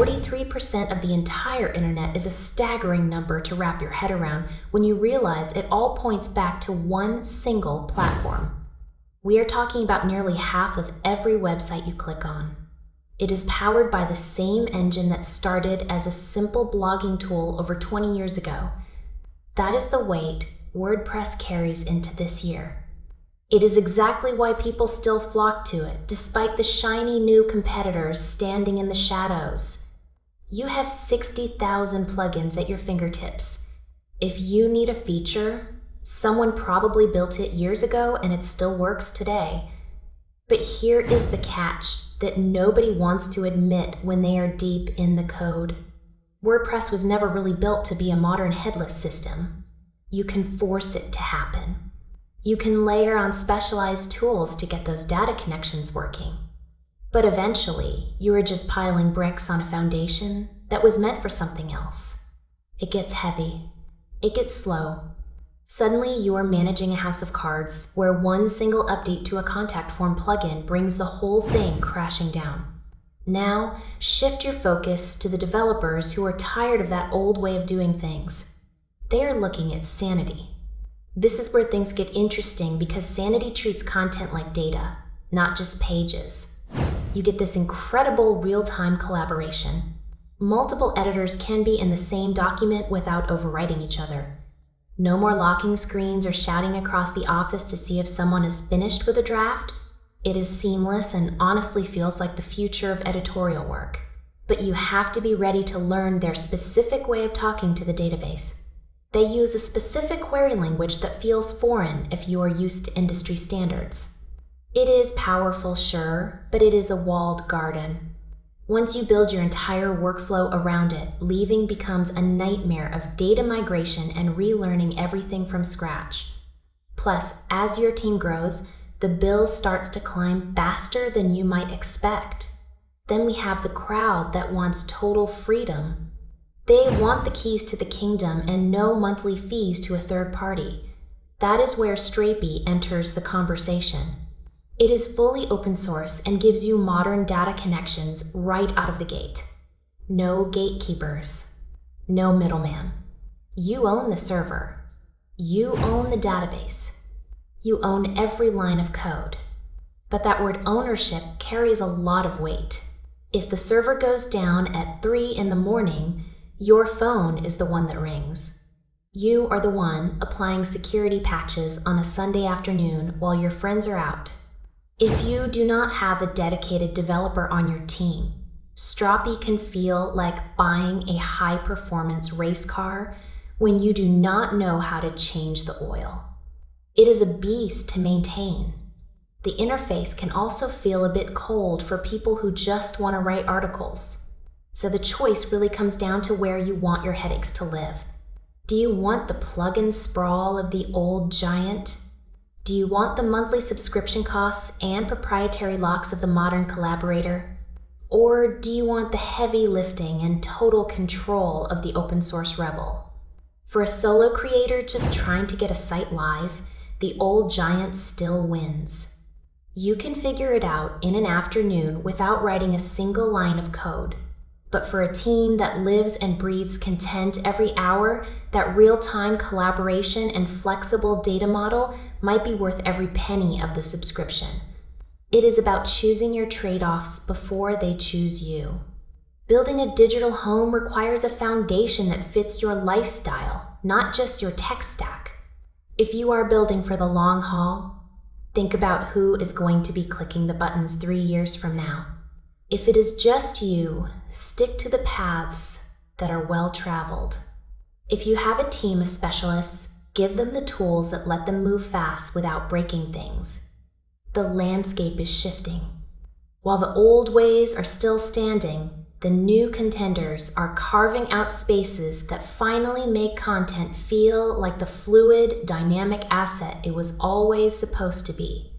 43% of the entire internet is a staggering number to wrap your head around when you realize it all points back to one single platform. We are talking about nearly half of every website you click on. It is powered by the same engine that started as a simple blogging tool over 20 years ago. That is the weight WordPress carries into this year. It is exactly why people still flock to it, despite the shiny new competitors standing in the shadows. You have 60,000 plugins at your fingertips. If you need a feature, someone probably built it years ago and it still works today. But here is the catch that nobody wants to admit when they are deep in the code. WordPress was never really built to be a modern headless system. You can force it to happen. You can layer on specialized tools to get those data connections working. But eventually, you are just piling bricks on a foundation that was meant for something else. It gets heavy. It gets slow. Suddenly, you are managing a house of cards where one single update to a contact form plugin brings the whole thing crashing down. Now, shift your focus to the developers who are tired of that old way of doing things. They are looking at Sanity. This is where things get interesting because Sanity treats content like data, not just pages. You get this incredible real-time collaboration. Multiple editors can be in the same document without overwriting each other. No more locking screens or shouting across the office to see if someone is finished with a draft. It is seamless and honestly feels like the future of editorial work. But you have to be ready to learn their specific way of talking to the database. They use a specific query language that feels foreign if you are used to industry standards. It is powerful, sure, but it is a walled garden. Once you build your entire workflow around it, leaving becomes a nightmare of data migration and relearning everything from scratch. Plus, as your team grows, the bill starts to climb faster than you might expect. Then we have the crowd that wants total freedom. They want the keys to the kingdom and no monthly fees to a third party. That is where Strapi enters the conversation. It is fully open source and gives you modern data connections right out of the gate. No gatekeepers. No middleman. You own the server. You own the database. You own every line of code. But that word ownership carries a lot of weight. If the server goes down at 3 in the morning, your phone is the one that rings. You are the one applying security patches on a Sunday afternoon while your friends are out. If you do not have a dedicated developer on your team, Strapi can feel like buying a high-performance race car when you do not know how to change the oil. It is a beast to maintain. The interface can also feel a bit cold for people who just want to write articles. So the choice really comes down to where you want your headaches to live. Do you want the plugin sprawl of the old giant? Do you want the monthly subscription costs and proprietary locks of the modern collaborator? Or do you want the heavy lifting and total control of the open source rebel? For a solo creator just trying to get a site live, the old giant still wins. You can figure it out in an afternoon without writing a single line of code. But for a team that lives and breathes content every hour, that real-time collaboration and flexible data model might be worth every penny of the subscription. It is about choosing your trade-offs before they choose you. Building a digital home requires a foundation that fits your lifestyle, not just your tech stack. If you are building for the long haul, think about who is going to be clicking the buttons 3 years from now. If it is just you, stick to the paths that are well-traveled. If you have a team of specialists, give them the tools that let them move fast without breaking things. The landscape is shifting. While the old ways are still standing, the new contenders are carving out spaces that finally make content feel like the fluid, dynamic asset it was always supposed to be.